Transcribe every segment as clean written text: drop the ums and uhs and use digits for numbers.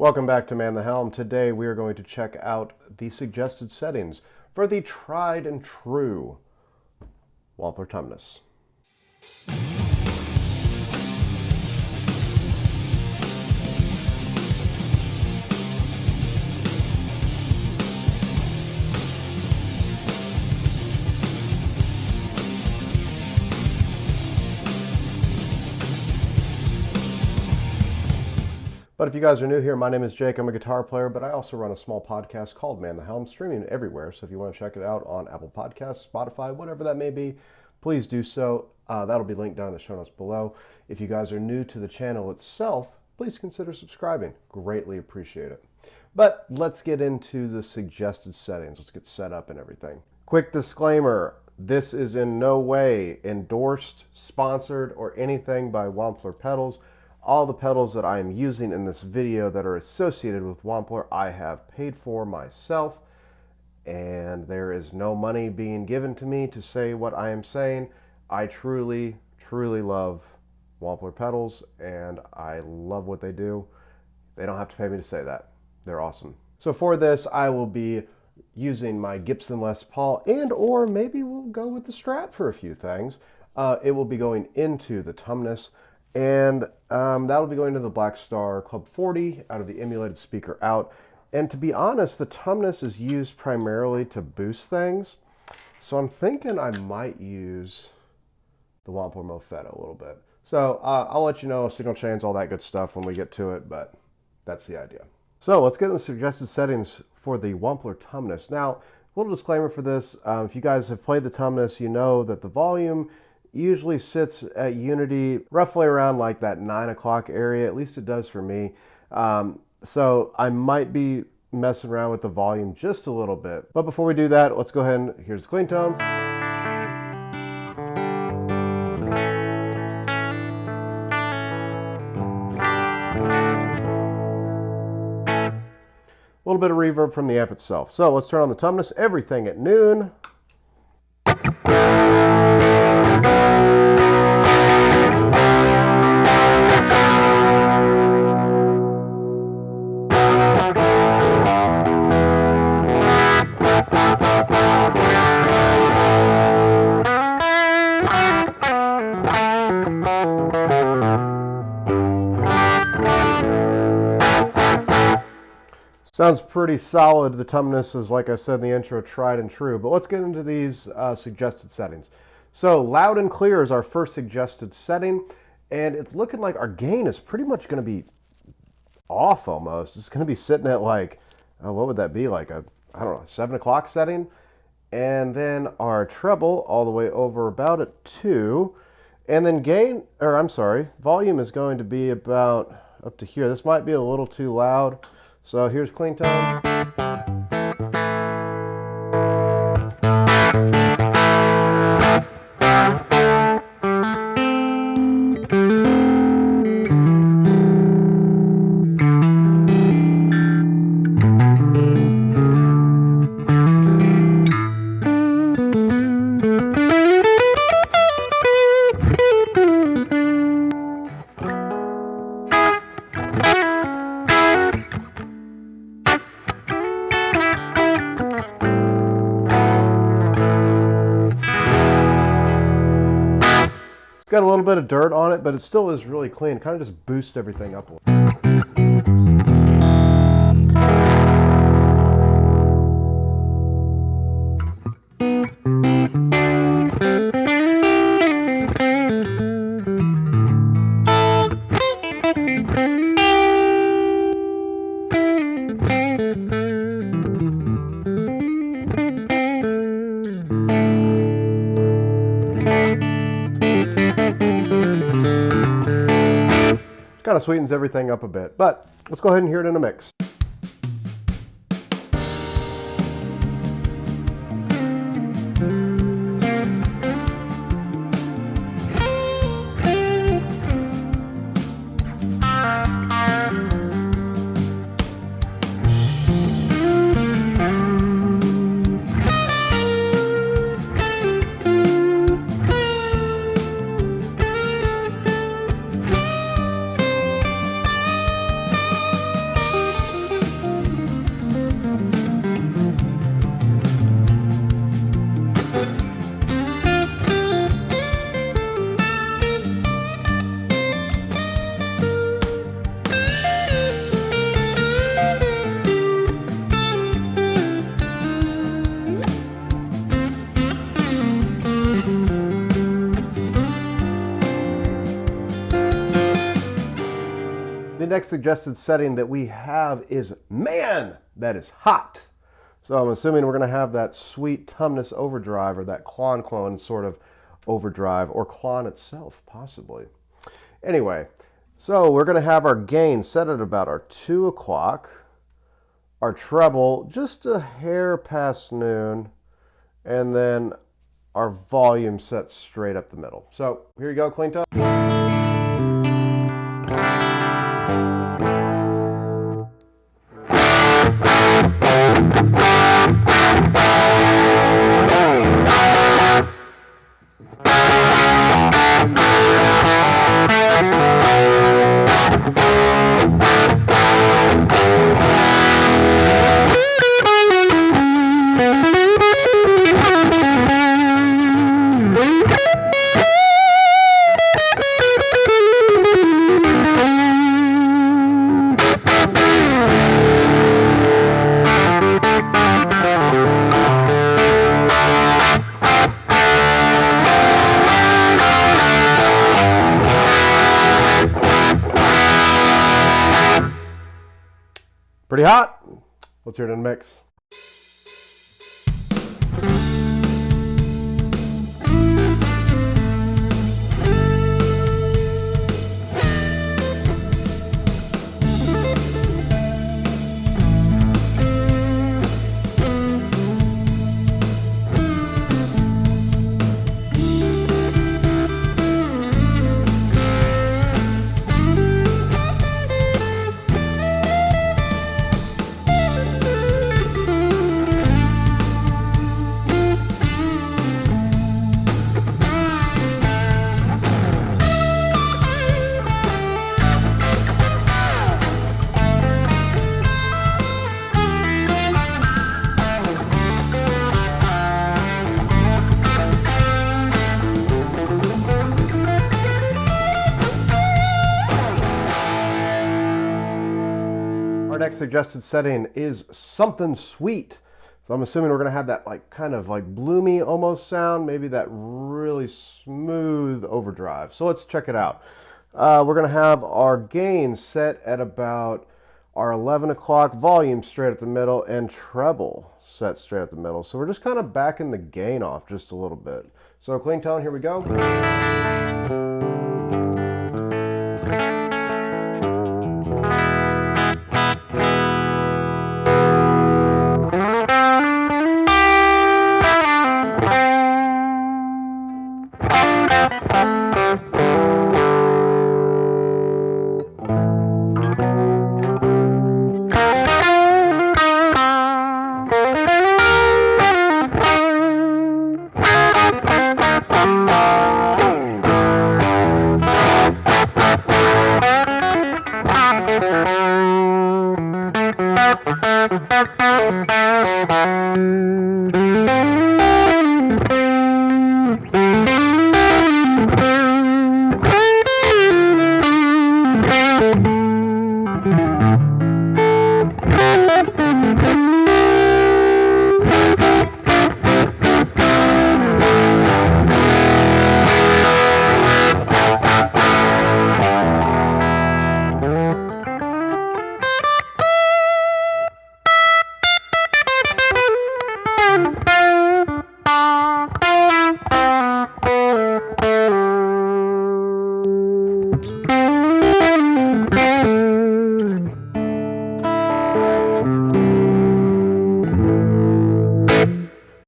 Welcome back to Man the Helm. Today we are going to check out the suggested settings for the tried and true Wampler Tumnus. But if you guys are new here, my name is Jake. I'm a guitar player, but I also run a small podcast called Man the Helm, streaming everywhere. So if you want to check it out on Apple Podcasts, Spotify, whatever that may be, please do so. That'll be linked down in the show notes below. If you guys are new to the channel itself, please consider subscribing. Greatly appreciate it. But let's get into the suggested settings. Let's get set up and everything. Quick disclaimer. This is in no way endorsed, sponsored, or anything by Wampler Pedals. All the pedals that I am using in this video that are associated with Wampler, I have paid for myself, and there is no money being given to me to say what I am saying. I truly, truly love Wampler Pedals, and I love what they do. They don't have to pay me to say that. They're awesome. So for this, I will be using my Gibson Les Paul, and or maybe we'll go with the Strat for a few things. It will be going into the Tumnus, and that'll be going to the Black Star Club 40 out of the emulated speaker out. And to be honest, the Tumnus is used primarily to boost things. So I'm thinking I might use the Wampler Mofetta a little bit. So I'll let you know signal chains, all that good stuff when we get to it, but that's the idea. So let's get into the suggested settings for the Wampler Tumnus. Now, a little disclaimer for this. If you guys have played the Tumnus, you know that the volume usually sits at unity roughly around like that 9 o'clock area. At least it does for me. So I might be messing around with the volume just a little bit. But before we do that, let's go ahead and here's the clean tone. A little bit of reverb from the amp itself. So let's turn on the Tumnus, everything at noon. Sounds pretty solid. The Tumnus is, like I said in the intro, tried and true. But let's get into these suggested settings. So loud and clear is our first suggested setting. And it's looking like our gain is pretty much going to be off almost. It's going to be sitting at like, what would that be? Like a, I don't know, 7 o'clock setting. And then our treble all the way over about at 2. And then gain, or I'm sorry, volume is going to be about up to here. This might be a little too loud. So here's clean tone. Got a little bit of dirt on it, but it still is really clean. Kind of just boosts everything up a little. Kind of sweetens everything up a bit, but let's go ahead and hear it in a mix. next suggested setting that we have is Man, That Is Hot. So I'm assuming we're going to have that sweet Tumnus overdrive, or that KLON sort of overdrive, or KLON itself, possibly. Anyway, so we're going to have our gain set at about our 2 o'clock, our treble just a hair past noon, and then our volume set straight up the middle. So here you go, clean tone. Pretty hot. Let's hear it in the mix. Our next suggested setting is Something Sweet. So I'm assuming we're going to have that kind of bloomy almost sound, maybe that really smooth overdrive. So let's check it out. We're going to have our gain set at about our 11 o'clock, volume straight at the middle, and treble set straight at the middle. So we're just kind of backing the gain off just a little bit. So clean tone, here we go.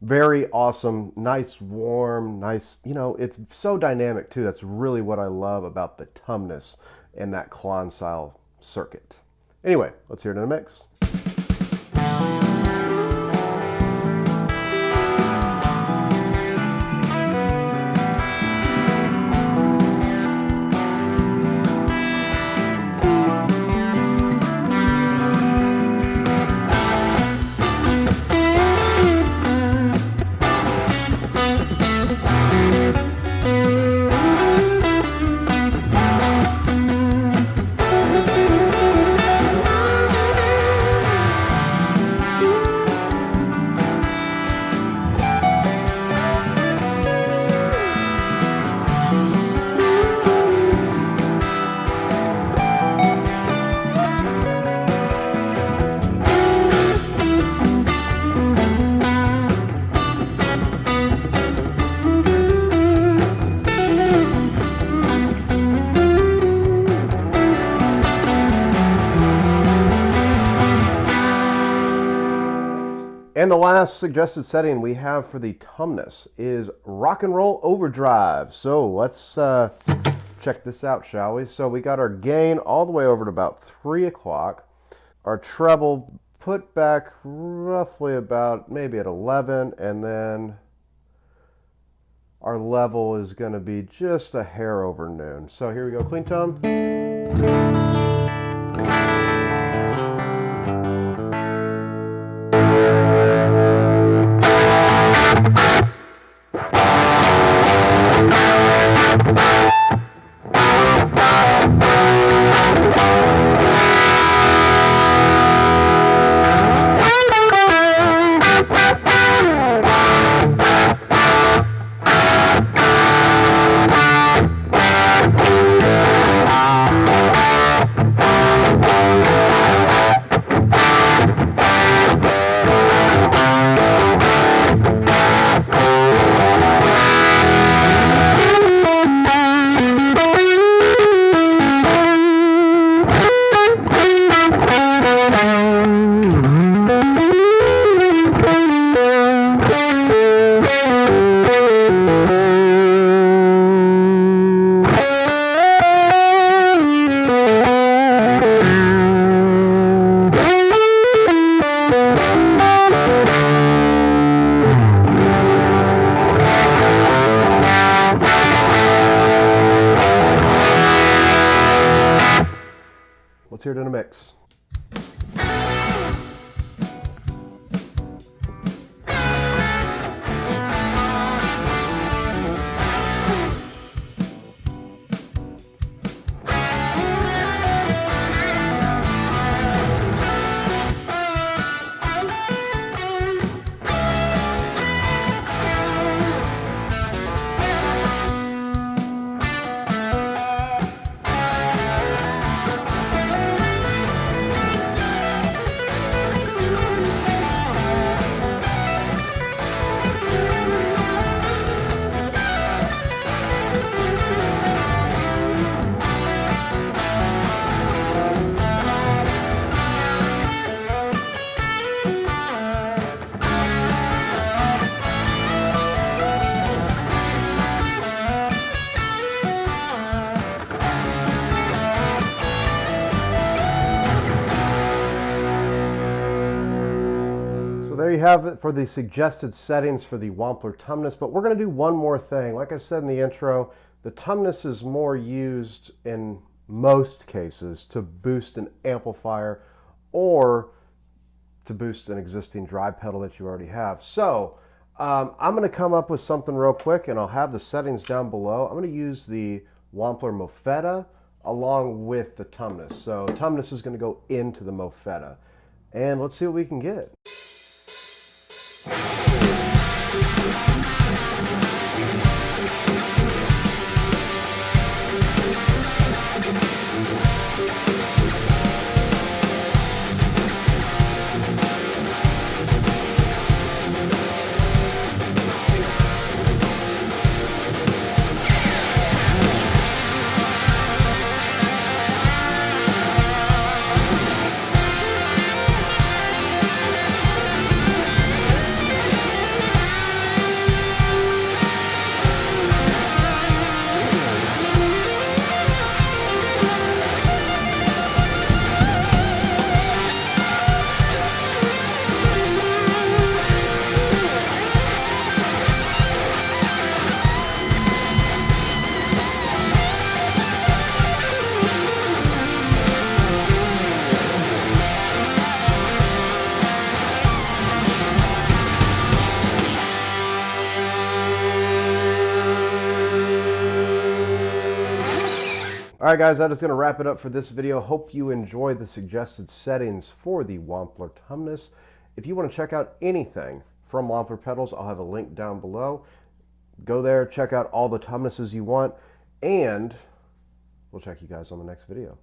Very awesome, nice, warm, nice, it's so dynamic too. That's really what I love about the Tumnus and that KLON style circuit. Anyway, let's hear it in a mix. And the last suggested setting we have for the Tumnus is Rock and Roll Overdrive. So let's check this out, shall we? So we got our gain all the way over to about 3 o'clock. Our treble put back roughly about maybe at 11, and then our level is going to be just a hair over noon. So here we go, clean tone. Let's hear it in a mix. There you have it for the suggested settings for the Wampler Tumnus, but we're going to do one more thing. Like I said in the intro, the Tumnus is more used in most cases to boost an amplifier or to boost an existing drive pedal that you already have. So I'm going to come up with something real quick, and I'll have the settings down below. I'm going to use the Wampler Mofetta along with the Tumnus. So Tumnus is going to go into the Mofetta, and let's see what we can get. All right, guys, that is going to wrap it up for this video. Hope you enjoyed the suggested settings for the Wampler Tumnus. If you want to check out anything from Wampler Pedals, I'll have a link down below. Go there, check out all the Tumnuses you want, and we'll check you guys on the next video.